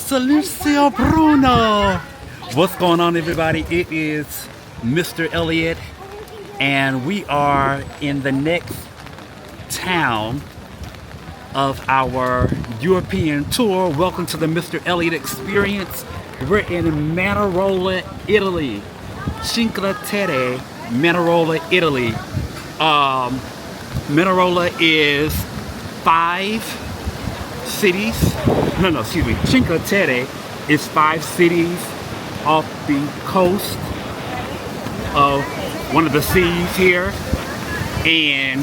Salucio Bruno! What's going on, everybody? It is Mister Elliott, and we are in the next town of our European tour. Welcome to the Mister Elliott experience. We're in Manarola, Italy. Cinque Terre, Manarola, Italy. Manarola is 5 cities. Cinque Terre is 5 cities off the coast of one of the seas here. And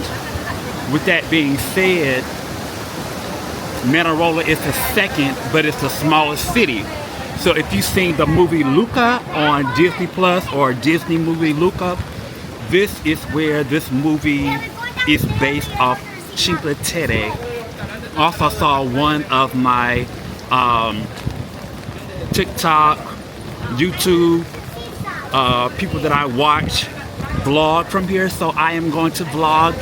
with that being said, Manarola is the second, but it's the smallest city. So if you've seen the movie Luca on Disney Plus or Disney movie Luca, this is where this movie is based off Cinque Terre. Also saw one of my TikTok, YouTube people that I watch vlog from here, so I am going to vlog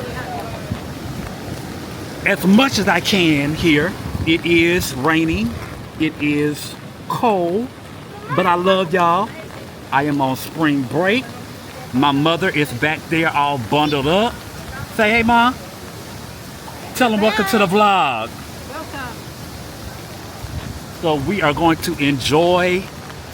as much as I can here. It is raining, it is cold, but I love y'all. I am on spring break. My mother is back there all bundled up. Say hey, Mom. Tell them welcome to the vlog. Welcome. So we are going to enjoy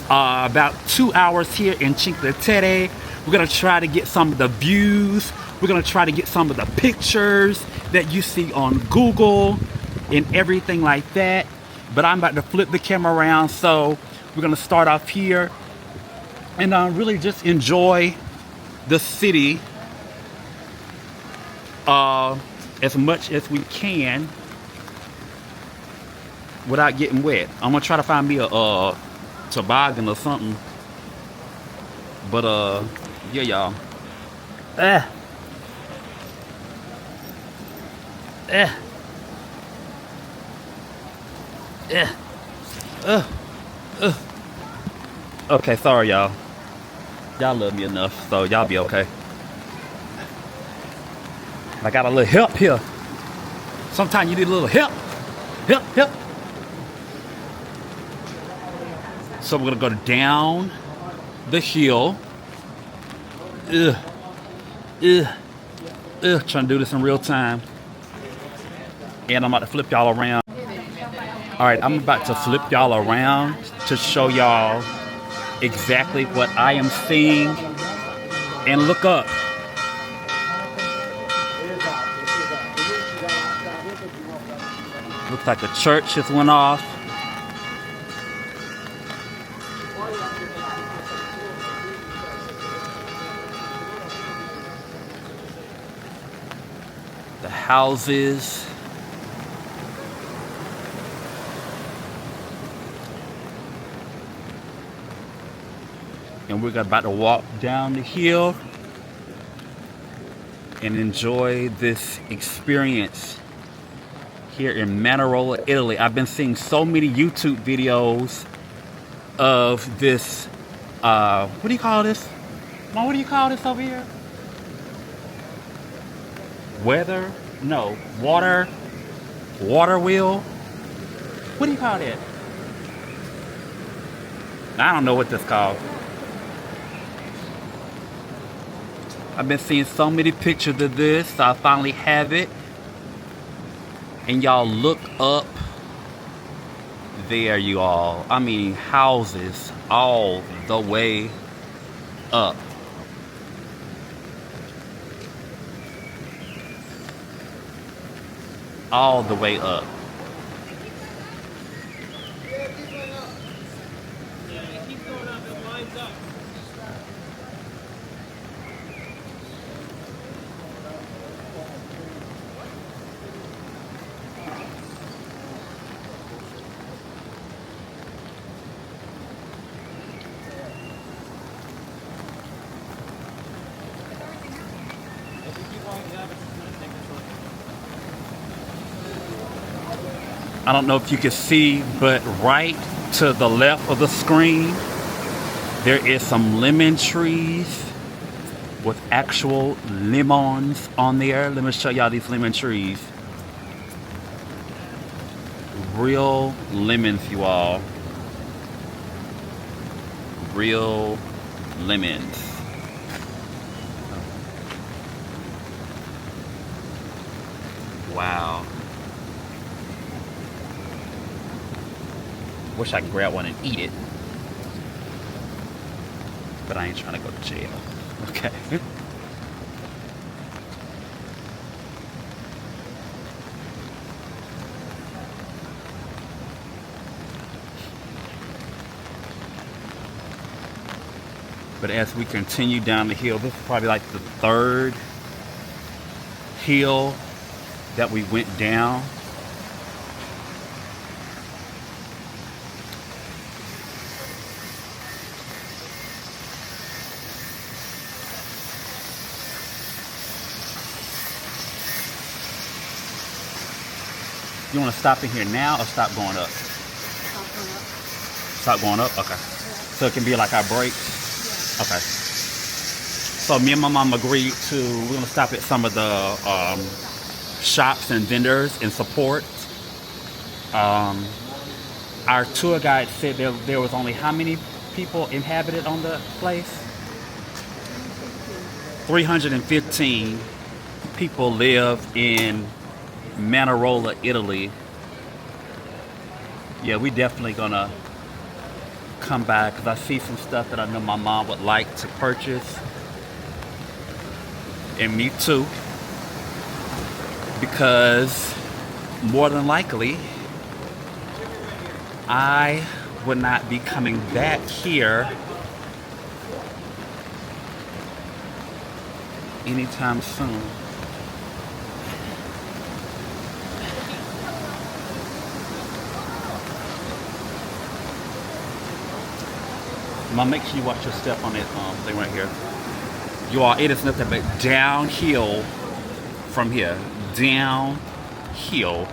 about 2 hours here in Cinque Terre. We're going to try to get some of the views. We're going to try to get some of the pictures that you see on Google and everything like that. But I'm about to flip the camera around, so we're going to start off here and really just enjoy the city as much as we can without getting wet. I'm gonna try to find me a toboggan or something, but yeah, y'all. Okay, sorry y'all. Y'all love me enough, so y'all be okay. I got a little help here. Sometimes you need a little help. Help. So we're gonna go down the hill. Trying to do this in real time. And I'm about to flip y'all around. Alright, I'm about to flip y'all around to show y'all exactly what I am seeing. And look up. Looks like the church just went off. The houses. And we're about to walk down the hill and enjoy this experience here in Manarola, Italy. I've been seeing so many YouTube videos of this, what do you call this? Mom, what do you call this over here? Water wheel? What do you call that? I don't know what this called. I've been seeing so many pictures of this, so I finally have it. And y'all look up there, you all. I mean, houses all the way up. All the way up. I don't know if you can see, but right to the left of the screen, there is some lemon trees with actual lemons on there. Let me show y'all these lemon trees. Real lemons, you all. real lemons. Wow. Wish I could grab one and eat it. But I ain't trying to go to jail. Okay. But as we continue down the hill, this is probably like the third hill that we went down. You want to stop in here now or stop going up? Stop going up? Okay. So it can be like our break? Okay. So me and my mom agreed to, we're going to stop at some of the shops and vendors and support. Our tour guide said there was only how many people inhabited on the place? 315 people live in Manarola, Italy. Yeah, we definitely gonna come back because I see some stuff that I know my mom would like to purchase, and me too, because more than likely I would not be coming back here anytime soon. Mom, make sure you watch your step on that thing right here. You all, it is nothing but downhill from here. Downhill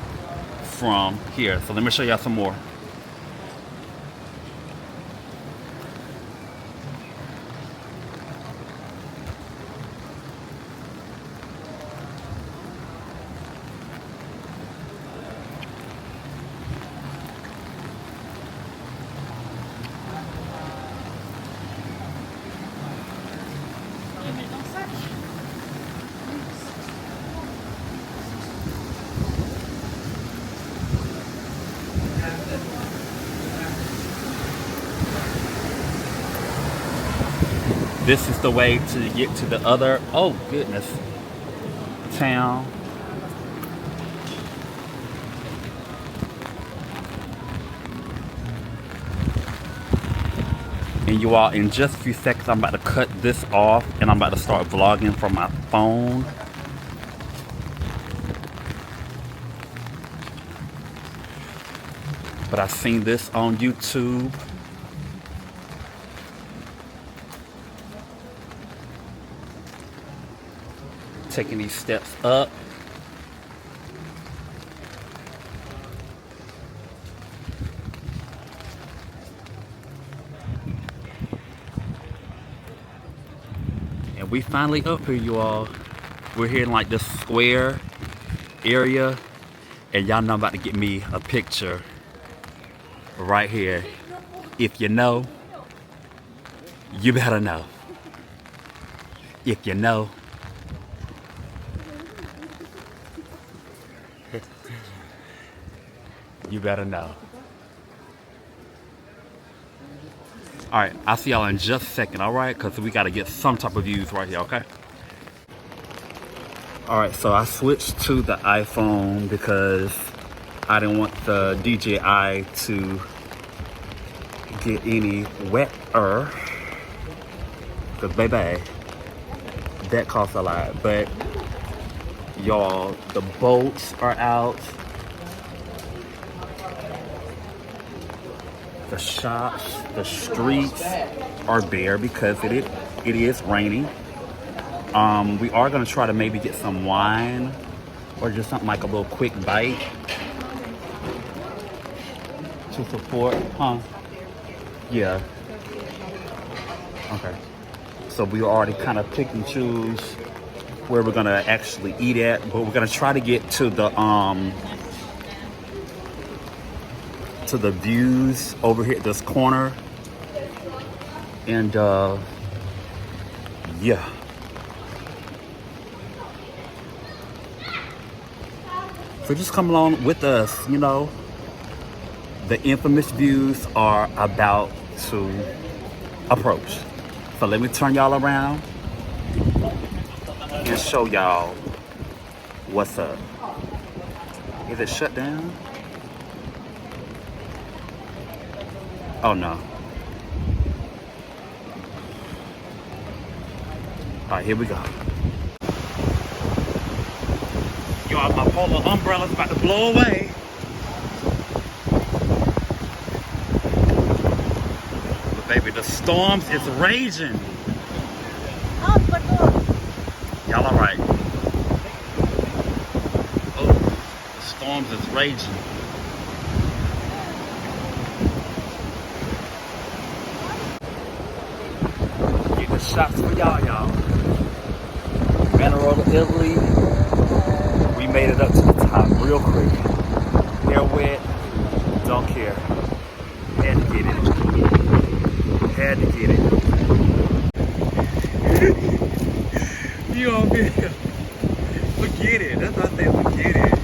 from here. So let me show y'all some more. This is the way to get to the other, oh goodness, town. And you all, in just a few seconds, I'm about to cut this off and I'm about to start vlogging from my phone. But I've seen this on YouTube. Taking these steps up. And we finally up here, you all. We're here in like this square area, and y'all know I'm about to get me a picture right here. If you know, you better know. If you know, you better know. All right, I'll see y'all in just a second, all right? Because we got to get some type of views right here, okay? All right, so I switched to the iPhone because I didn't want the DJI to get any wetter. Because, baby, that costs a lot. But, y'all, the boats are out. The shops, the streets are bare because it is raining. We are gonna try to maybe get some wine or just something like a little quick bite to support, huh? Yeah. Okay. So we already kind of pick and choose where we're gonna actually eat at, but we're gonna try to get to the views over here at this corner. And yeah. So just come along with us, you know. The infamous views are about to approach. So let me turn y'all around and show y'all what's up. Is it shut down? Oh no. Alright, here we go. Y'all, my polar umbrella's about to blow away. But baby, the storms is raging. Y'all alright? Oh, the storms is raging. Get the shots for y'all. Manarola, Italy. We made it up to the top real quick. Hair wet, don't care. Had to get it. Had to get it. You on video. Forget it. That's what I said, forget it.